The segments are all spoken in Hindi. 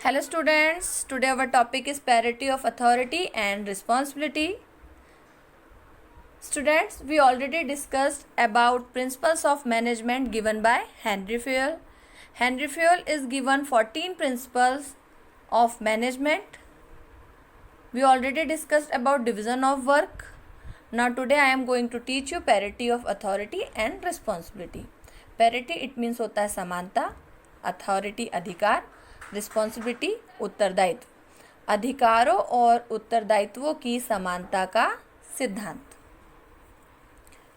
Hello students, today our topic is parity of authority and responsibility. Students, we already discussed about principles of management given by Henry Fayol. Henry Fayol is given 14 principles of management. We already discussed about division of work. Now today I am going to teach you parity of authority and responsibility. Parity it means होता है समानता, authority अधिकार, रिस्पॉन्सिबिलिटी उत्तरदायित्व। अधिकारों और उत्तरदायित्वों की समानता का सिद्धांत।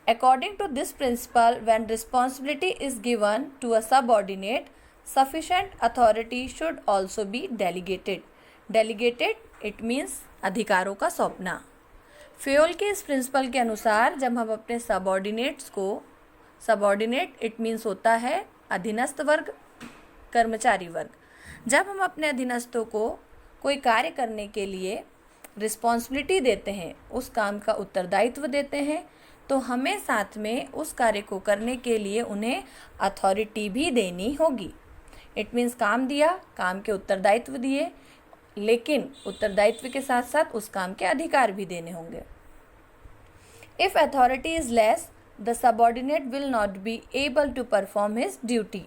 According to this principle, when responsibility is given to a subordinate, sufficient authority should also be delegated. Delegated it means अधिकारों का सौंपना। फेयोल के इस प्रिंसिपल के अनुसार जब हम अपने सबऑर्डिनेट्स को, सबऑर्डिनेट इट मीन्स होता है अधीनस्थ वर्ग, कर्मचारी वर्ग, जब हम अपने अधीनस्थों को कोई कार्य करने के लिए रिस्पॉन्सिबिलिटी देते हैं, उस काम का उत्तरदायित्व देते हैं, तो हमें साथ में उस कार्य को करने के लिए उन्हें अथॉरिटी भी देनी होगी। इट मीन्स काम दिया, काम के उत्तरदायित्व दिए, लेकिन उत्तरदायित्व के साथ साथ उस काम के अधिकार भी देने होंगे। If authority is less, the subordinate will not be able to perform his duty.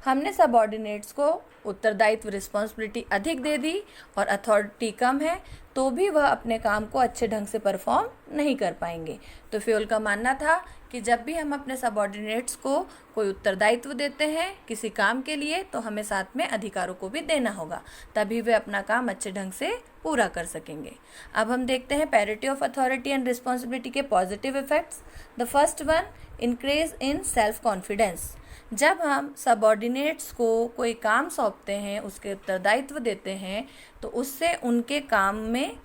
हमने सबऑर्डिनेट्स को उत्तरदायित्व रिस्पॉन्सिबिलिटी अधिक दे दी और अथॉरिटी कम है, तो भी वह अपने काम को अच्छे ढंग से परफॉर्म नहीं कर पाएंगे। तो फेयोल का मानना था कि जब भी हम अपने सबऑर्डिनेट्स को कोई उत्तरदायित्व देते हैं किसी काम के लिए, तो हमें साथ में अधिकारों को भी देना होगा, तभी वे अपना काम अच्छे ढंग से पूरा कर सकेंगे। अब हम देखते हैं parity of authority and responsibility के positive effects. The first one, increase in self confidence. जब हम सबऑर्डिनेट्स को कोई काम सौंपते हैं, उसके उत्तरदायित्व देते हैं, तो उससे उनके काम में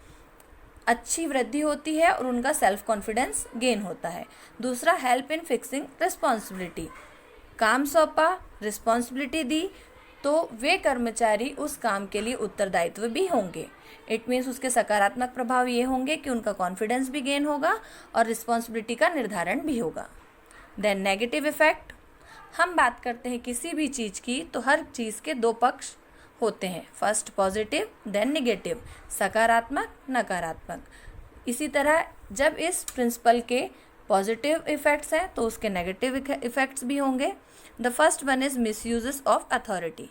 अच्छी वृद्धि होती है और उनका सेल्फ कॉन्फिडेंस गेन होता है। दूसरा, हेल्प इन फिक्सिंग रिस्पॉन्सिबिलिटी। काम सौंपा, रिस्पॉन्सिबिलिटी दी, तो वे कर्मचारी उस काम के लिए उत्तरदायित्व भी होंगे। इट मीन्स उसके सकारात्मक प्रभाव ये होंगे कि उनका कॉन्फिडेंस भी गेन होगा और रिस्पॉन्सिबिलिटी का निर्धारण भी होगा। देन नेगेटिव इफेक्ट, हम बात करते हैं किसी भी चीज़ की तो हर चीज़ के दो पक्ष होते हैं, फर्स्ट पॉजिटिव देन नेगेटिव, सकारात्मक नकारात्मक। इसी तरह जब इस प्रिंसिपल के पॉजिटिव इफेक्ट्स हैं तो उसके नेगेटिव इफेक्ट्स भी होंगे। The first one is misuses of authority.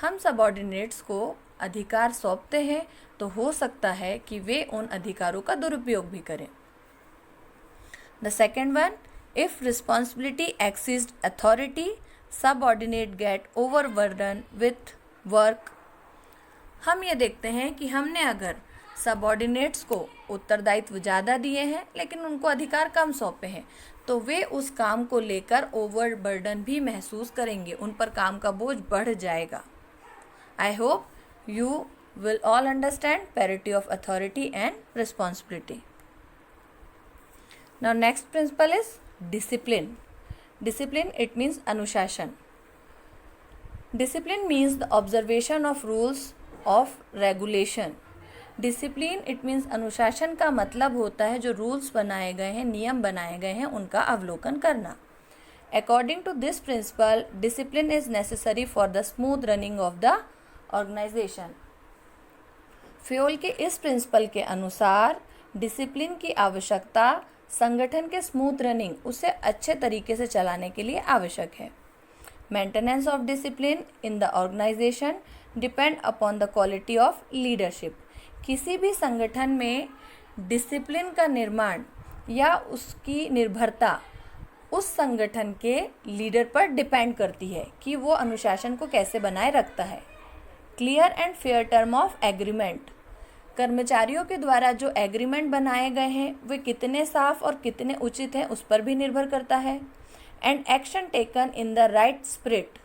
हम सबऑर्डिनेट्स को अधिकार सौंपते हैं तो हो सकता है कि वे उन अधिकारों का दुरुपयोग भी करें। The second one, if responsibility exceeds authority, subordinate get overburdened with work। हम ये देखते हैं कि हमने अगर सबऑर्डिनेट्स को उत्तरदायित्व ज़्यादा दिए हैं लेकिन उनको अधिकार कम सौंपे हैं, तो वे उस काम को लेकर ओवरबर्डन भी महसूस करेंगे, उन पर काम का बोझ बढ़ जाएगा। I hope you will all understand parity of authority and responsibility. Now next principle is discipline. Discipline it means अनुशासन। Discipline means the observation of rules of regulation. Discipline it means अनुशासन का मतलब होता है जो रूल्स बनाए गए हैं, नियम बनाए गए हैं, उनका अवलोकन करना। According to this principle, discipline is necessary for the smooth running of the organization. Fayol के इस प्रिंसिपल के अनुसार डिसिप्लिन की आवश्यकता संगठन के स्मूथ रनिंग, उसे अच्छे तरीके से चलाने के लिए आवश्यक है। Maintenance of discipline in the organisation depend upon the quality of leadership. किसी भी संगठन में डिसिप्लिन का निर्माण या उसकी निर्भरता उस संगठन के लीडर पर डिपेंड करती है कि वो अनुशासन को कैसे बनाए रखता है। Clear and fair term of agreement, कर्मचारियों के द्वारा जो एग्रीमेंट बनाए गए हैं वे कितने साफ और कितने उचित हैं उस पर भी निर्भर करता है। And action taken in the right spirit,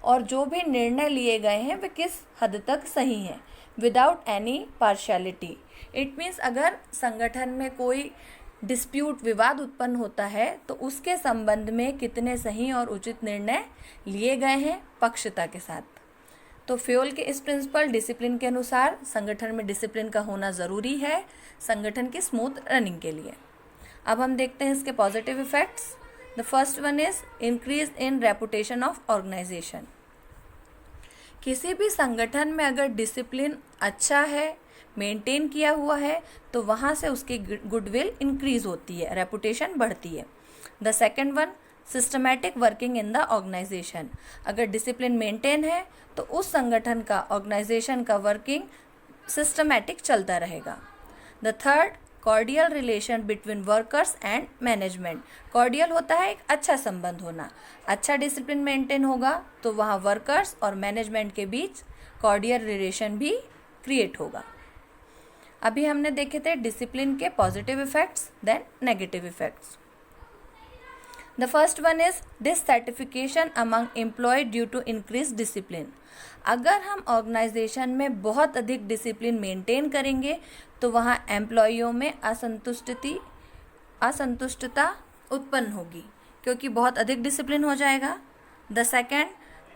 और जो भी निर्णय लिए गए हैं वे किस हद तक सही हैं, without any partiality. It means अगर संगठन में कोई डिस्प्यूट, विवाद उत्पन्न होता है तो उसके संबंध में कितने सही और उचित निर्णय लिए गए हैं पक्षता के साथ। तो फेयोल के इस प्रिंसिपल डिसिप्लिन के अनुसार संगठन में डिसिप्लिन का होना ज़रूरी है संगठन की स्मूथ रनिंग के लिए। अब हम देखते हैं इसके positive effects. The first one is increase in reputation of organisation. किसी भी संगठन में अगर डिसिप्लिन अच्छा है, मेंटेन किया हुआ है, तो वहाँ से उसकी गुडविल इंक्रीज होती है, रेपुटेशन बढ़ती है। The second one, systematic working in the organisation. अगर डिसिप्लिन मेंटेन है तो उस संगठन का, ऑर्गेनाइजेशन का वर्किंग सिस्टमैटिक चलता रहेगा। The third, cordial relation between workers and management. Cordial होता है एक अच्छा संबंध होना। अच्छा डिसिप्लिन मेंटेन होगा तो वहाँ वर्कर्स और मैनेजमेंट के बीच कॉर्डियल रिलेशन भी क्रिएट होगा। अभी हमने देखे थे डिसिप्लिन के positive effects, then negative effects. The first one is dissatisfaction among employ due to increase discipline. अगर हम ऑर्गेनाइजेशन में बहुत अधिक डिसिप्लिन मेंटेन करेंगे तो वहाँ एम्प्लॉयों में असंतुष्टता उत्पन्न होगी, क्योंकि बहुत अधिक डिसिप्लिन हो जाएगा। The second,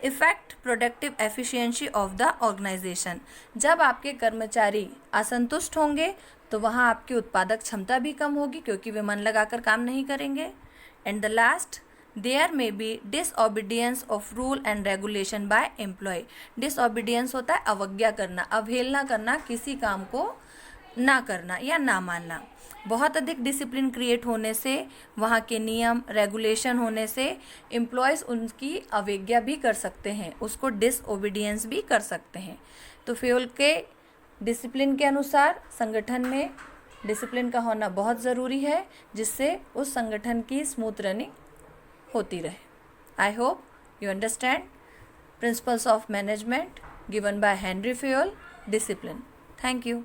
effect productive efficiency of the organisation. जब आपके कर्मचारी असंतुष्ट होंगे तो वहाँ आपकी उत्पादक क्षमता भी कम होगी, क्योंकि वे मन लगाकर काम नहीं करेंगे। And the last, there may be disobedience of rule and regulation by employ. Disobedience होता है अवज्ञा करना, अवहेलना करना, किसी काम को ना करना या ना मानना। बहुत अधिक डिसिप्लिन क्रिएट होने से, वहाँ के नियम रेगुलेशन होने से एम्प्लॉयज़ उनकी अवज्ञा भी कर सकते हैं, उसको डिसओबीडियंस भी कर सकते हैं। तो फ्यूल के डिसिप्लिन के अनुसार संगठन में डिसिप्लिन का होना बहुत ज़रूरी है, जिससे उस संगठन की स्मूथ रनिंग होती रहे। I hope you understand principles of management given by Henry fuel, discipline. Thank you.